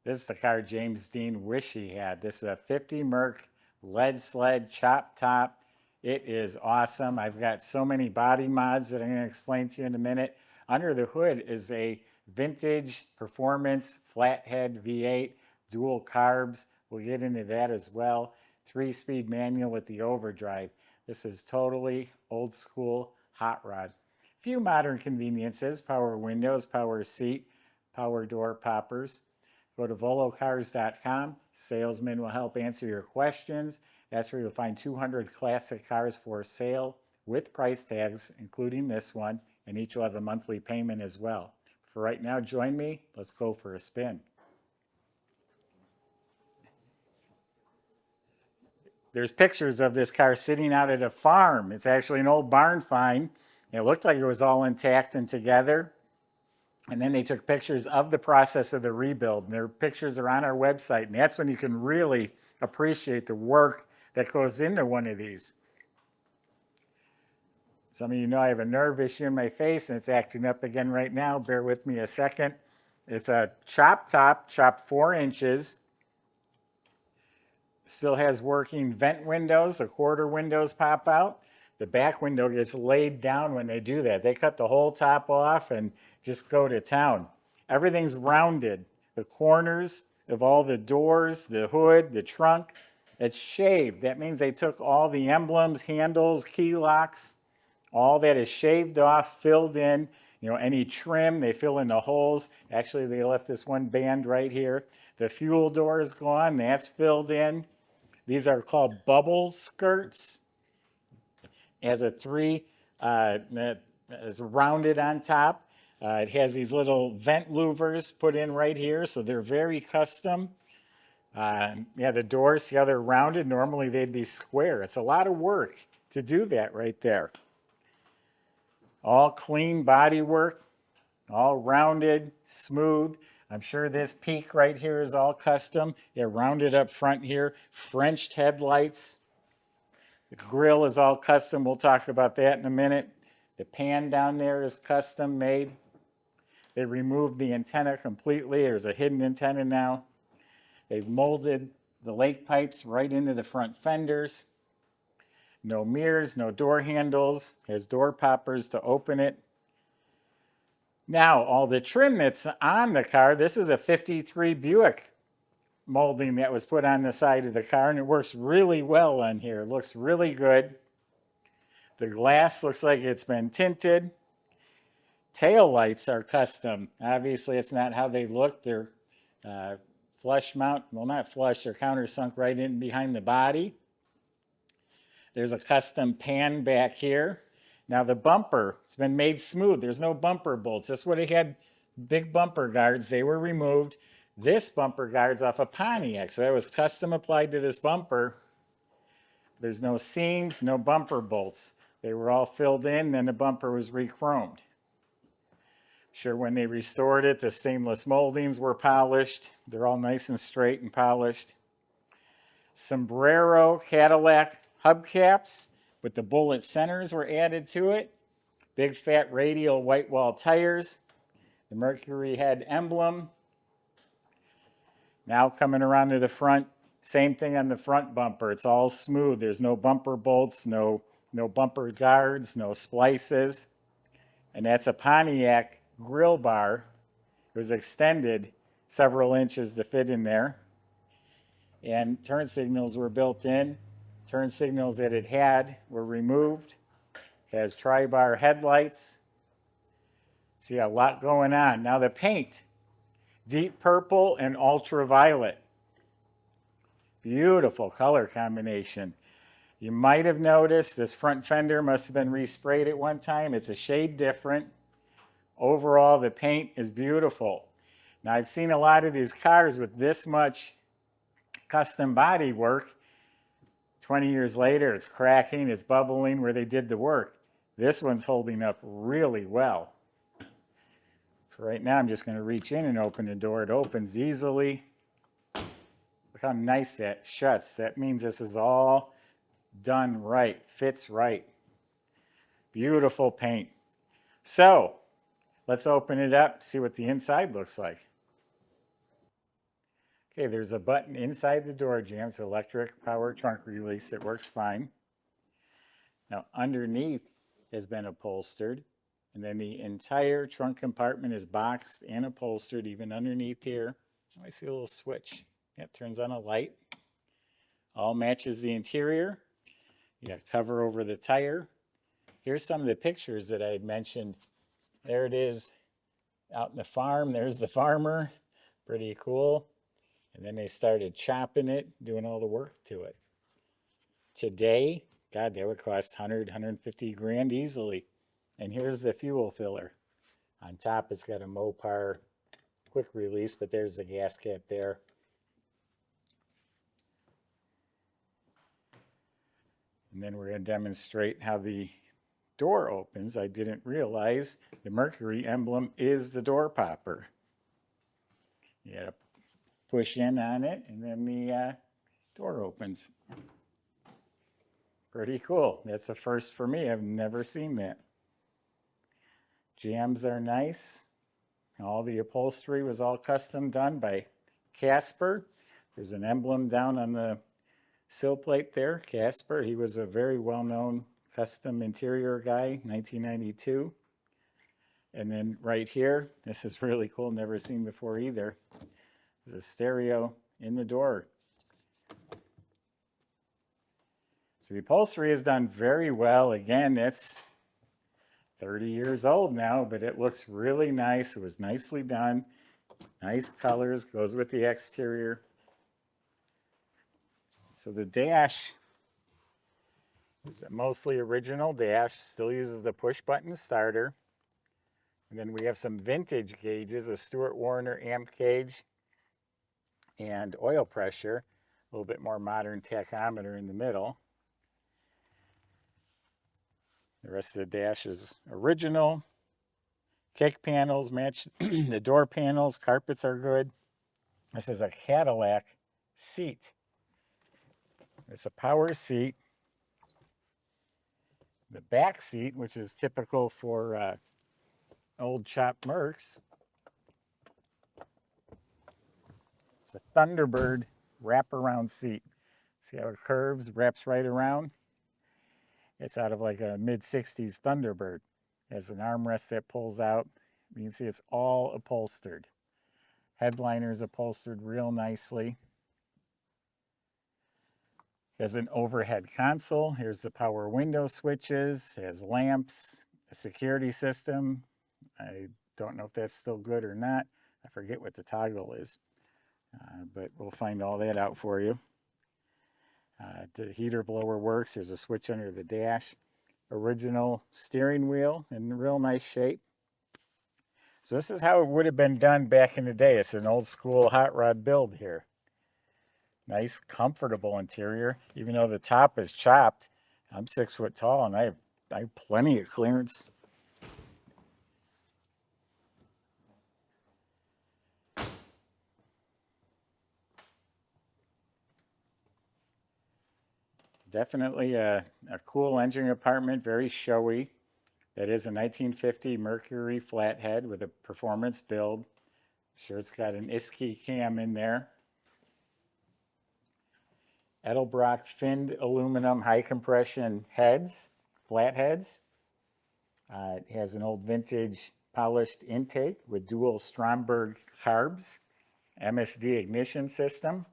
This is the car James Dean wish he had. This is a 50 Merc lead sled chop top. It is awesome. I've got so many body mods that I'm going to explain to you in a minute. Under the hood is a vintage performance flathead V8, dual carbs. We'll get into that as well. 3-speed manual with the overdrive. This is totally old school hot rod. Few modern conveniences, power windows, power seat, power door poppers. Go to volocars.com. Salesmen will help answer your questions. That's where you'll find 200 classic cars for sale with price tags, including this one, and each will have a monthly payment as well. For right now, join me. Let's go for a spin. There's pictures of this car sitting out at a farm. It's actually an old barn find. It looked like it was all intact and together. And then they took pictures of the process of the rebuild. And their pictures are on our website. And that's when you can really appreciate the work that goes into one of these. Some of you know I have a nerve issue in my face and it's acting up again right now. Bear with me a second. It's a chop top, chopped 4 inches. Still has working vent windows. The quarter windows pop out. The back window gets laid down when they do that. They cut the whole top off and just go to town. Everything's rounded. The corners of all the doors, the hood, the trunk, it's shaved. That means they took all the emblems, handles, key locks, all that is shaved off, filled in. Any trim, they fill in the holes. Actually, they left this one band right here. The fuel door is gone. That's filled in. These are called bubble skirts. It has a 3 that is rounded on top. It has these little vent louvers put in right here, so they're very custom. Yeah, the doors, see how they're rounded? Normally they'd be square. It's a lot of work to do that right there. All clean body work, all rounded, smooth. I'm sure this peak right here is all custom. Yeah, rounded up front here, Frenched headlights. The grill is all custom. We'll talk about that in a minute. The pan down there is custom made. They removed the antenna completely. There's a hidden antenna now. They've molded the lake pipes right into the front fenders. No mirrors, no door handles. Has door poppers to open it. Now, all the trim that's on the car, this is a 53 Buick molding that was put on the side of the car, and it works really well on here. It looks really good. The glass looks like it's been tinted. Taillights are custom. Obviously, it's not how they look. They're flush mount. Well, not flush. They're countersunk right in behind the body. There's a custom pan back here. Now the bumper, it's been made smooth. There's no bumper bolts. This would have had big bumper guards. They were removed. This bumper guard's off a Pontiac, so that was custom applied to this bumper. There's no seams, no bumper bolts. They were all filled in, then the bumper was re-chromed. Sure, when they restored it, the stainless moldings were polished. They're all nice and straight and polished. Sombrero Cadillac hubcaps with the bullet centers were added to it. Big fat radial whitewall tires. The Mercury head emblem. Now coming around to the front, same thing on the front bumper. It's all smooth. There's no bumper bolts, no bumper guards, no splices. And that's a Pontiac grill bar. It was extended several inches to fit in there. And turn signals were built in. Turn signals that it had were removed. It has tri-bar headlights. See, a lot going on. Now the paint, deep purple and ultraviolet. Beautiful color combination. You might have noticed this front fender must have been resprayed at one time. It's a shade different. Overall, the paint is beautiful. Now, I've seen a lot of these cars with this much custom body work. 20 years later, it's cracking, it's bubbling where they did the work. This one's holding up really well. For right now, I'm just going to reach in and open the door. It opens easily. Look how nice that shuts. That means this is all done right, fits right. Beautiful paint. So, let's open it up, see what the inside looks like. Okay, there's a button inside the door jambs, electric power trunk release. It works fine. Now underneath has been upholstered, and then the entire trunk compartment is boxed and upholstered, even underneath here. I see a little switch. It turns on a light. All matches the interior. You got cover over the tire. Here's some of the pictures that I had mentioned. There it is out in the farm. There's the farmer. Pretty cool. And then they started chopping it, doing all the work to it. Today, God, that would cost 100, 150 grand easily. And here's the fuel filler. On top, it's got a Mopar quick release, but there's the gas cap there. And then we're going to demonstrate how the door opens. I didn't realize the Mercury emblem is the door popper. You got to push in on it, and then the door opens. Pretty cool. That's a first for me. I've never seen that. Jambs are nice. All the upholstery was all custom done by Casper. There's an emblem down on the sill plate there. Casper, he was a very well-known custom interior guy, 1992. And then right here, this is really cool, never seen before either. There's a stereo in the door. So the upholstery is done very well. Again, it's 30 years old now, but it looks really nice. It was nicely done. Nice colors, goes with the exterior. So the dash is a mostly original dash, still uses the push button starter. And then we have some vintage gauges, a Stuart Warner amp gauge and oil pressure, a little bit more modern tachometer in the middle. The rest of the dash is original. Kick panels match the door panels. Carpets are good. This is a Cadillac seat. It's a power seat. The back seat, which is typical for old chop Mercs, it's a Thunderbird wraparound seat. See how it curves, wraps right around? It's out of like a mid-60s Thunderbird. It has an armrest that pulls out. You can see it's all upholstered. Headliner's upholstered real nicely. Has an overhead console. Here's the power window switches. It has lamps, a security system. I don't know if that's still good or not. I forget what the toggle is, but we'll find all that out for you. The heater blower works. There's a switch under the dash. Original steering wheel in real nice shape. So this is how it would have been done back in the day. It's an old school hot rod build here. Nice, comfortable interior. Even though the top is chopped, I'm 6 foot tall and I have plenty of clearance. Definitely a cool engine compartment, very showy. That is a 1950 Mercury flathead with a performance build. Sure, it's got an Isky cam in there. Edelbrock finned aluminum high compression heads, flat heads. It has an old vintage polished intake with dual Stromberg carbs, MSD ignition system.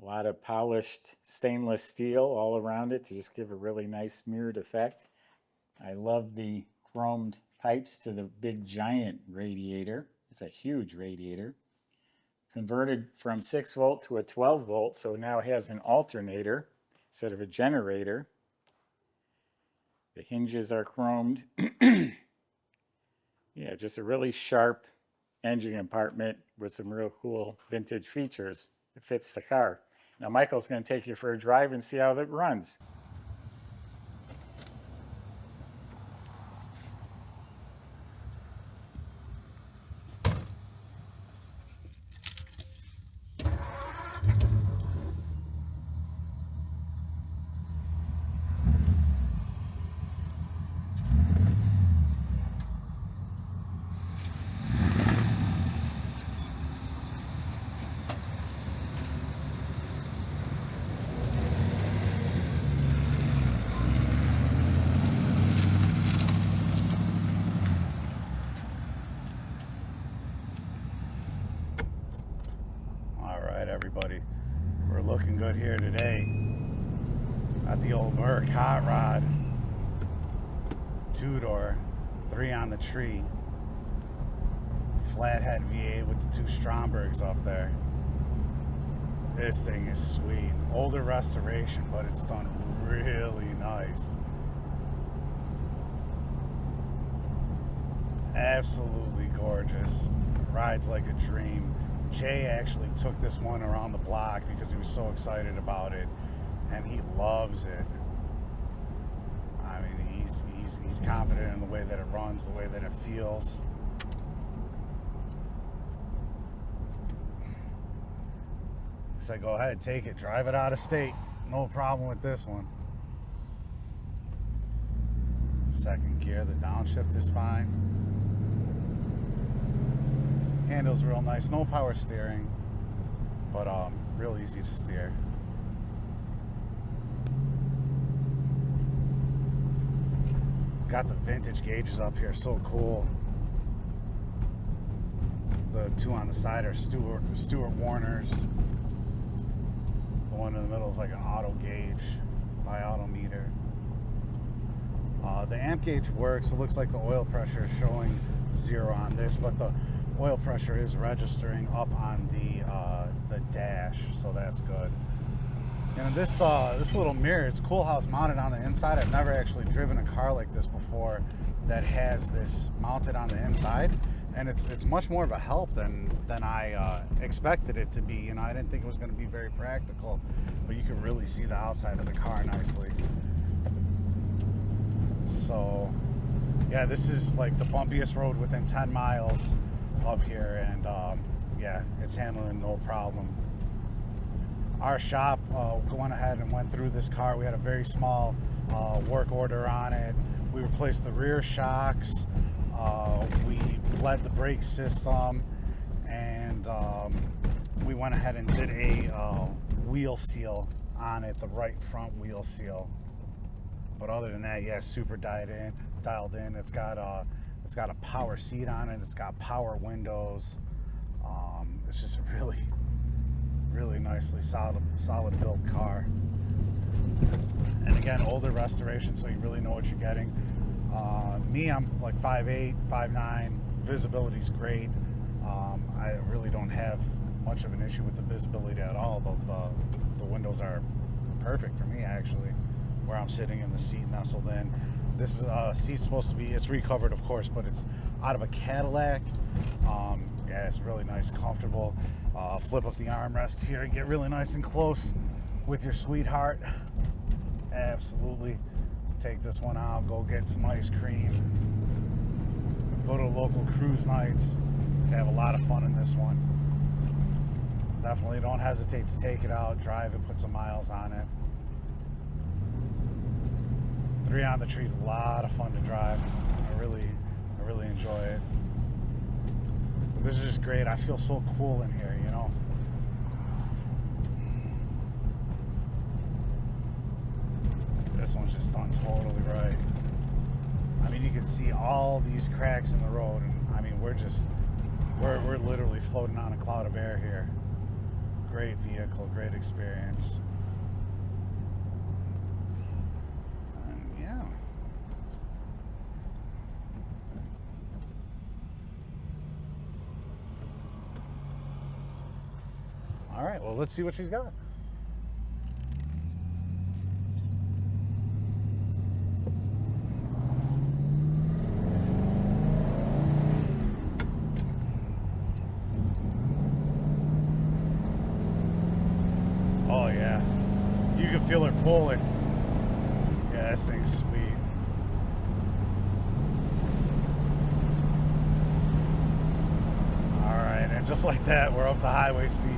A lot of polished stainless steel all around it to just give a really nice mirrored effect. I love the chromed pipes to the big giant radiator. It's a huge radiator. Converted from 6 volt to a 12 volt, so now it has an alternator instead of a generator. The hinges are chromed. Yeah, just a really sharp engine compartment with some real cool vintage features. It fits the car. Now Michael's going to take you for a drive and see how it runs. everybody. We're looking good here today. Got the old Merc hot rod, 2-door, 3 on the tree, flathead V8 with the 2 Strombergs up there. This thing is sweet. Older restoration, but it's done really nice. Absolutely gorgeous. Rides like a dream. Jay actually took this one around the block because he was so excited about it, and he loves it. I mean, he's confident in the way that it runs, the way that it feels. He said, go ahead, take it, drive it out of state. No problem with this one. Second gear, the downshift is fine. Handles real nice, no power steering, but real easy to steer. It's got the vintage gauges up here, so cool. The 2 on the side are Stewart Warners. The one in the middle is like an auto gauge by auto meter. The amp gauge works. It looks like the oil pressure is showing 0 on this, but the oil pressure is registering up on the dash, so that's good. And this little mirror, it's cool how it's mounted on the inside. I've never actually driven a car like this before that has this mounted on the inside, and it's much more of a help than I expected it to be. You know, I didn't think it was going to be very practical, but you can really see the outside of the car nicely. So yeah, this is like the bumpiest road within 10 miles of here, and yeah, it's handling no problem. Our shop went ahead and went through this car. We had a very small work order on it. We replaced the rear shocks, we bled the brake system, and we went ahead and did a wheel seal on it, the right front wheel seal. But other than that, yeah, super dialed in. It's got a power seat on it. It's got power windows. It's just a really nicely solid built car. And again, older restoration, so you really know what you're getting. Me, I'm like 5'8", 5'9". Visibility's great. I really don't have much of an issue with the visibility at all, but the windows are perfect for me, actually, where I'm sitting in the seat nestled in. This seat's supposed to be, it's recovered, of course, but it's out of a Cadillac. Yeah, it's really nice, comfortable. Flip up the armrest here, get really nice and close with your sweetheart. Absolutely. Take this one out, go get some ice cream. Go to local cruise nights. Have a lot of fun in this one. Definitely don't hesitate to take it out, drive it, put some miles on it. 3 on the tree is a lot of fun to drive. I really enjoy it. But this is just great. I feel so cool in here, you know. This one's just done totally right. I mean, you can see all these cracks in the road, and I mean, we're literally floating on a cloud of air here. Great vehicle, great experience. All right, well, let's see what she's got. Oh, yeah. You can feel her pulling. Yeah, this thing's sweet. All right, and just like that, we're up to highway speed.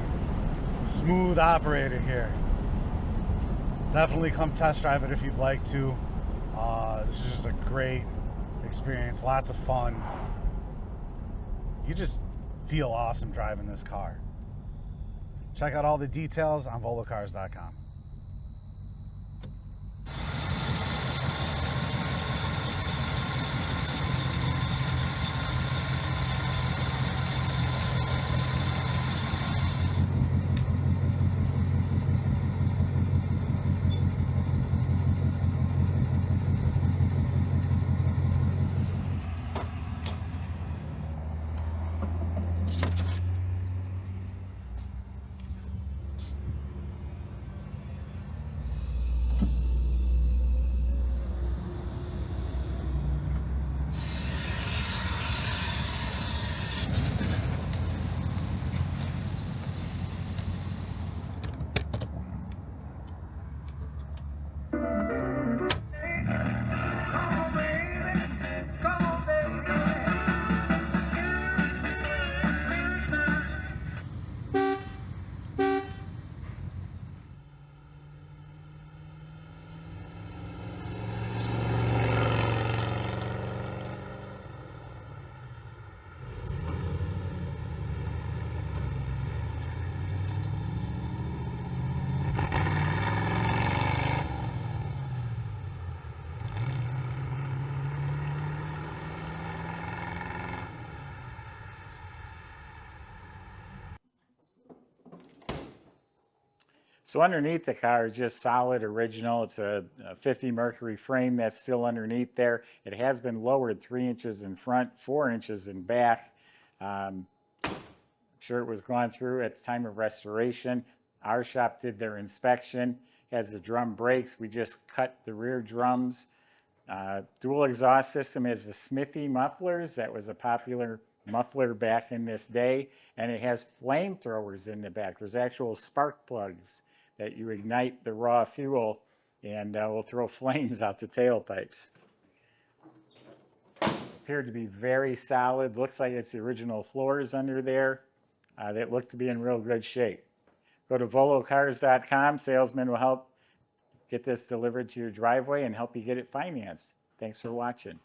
Smooth operator here. Definitely come test drive it if you'd like to. This is just a great experience, lots of fun. You just feel awesome driving this car. Check out all the details on volocars.com. So underneath the car is just solid original. It's a 50 Mercury frame that's still underneath there. It has been lowered 3 inches in front, 4 inches in back. I'm sure it was gone through at the time of restoration. Our shop did their inspection. Has the drum brakes. We just cut the rear drums. Dual exhaust system has the Smithy mufflers. That was a popular muffler back in this day. And it has flamethrowers in the back. There's actual spark plugs that you ignite the raw fuel and will throw flames out the tailpipes. Appeared to be very solid. Looks like it's the original floors under there. That look to be in real good shape. Go to volocars.com. Salesman will help get this delivered to your driveway and help you get it financed. Thanks for watching.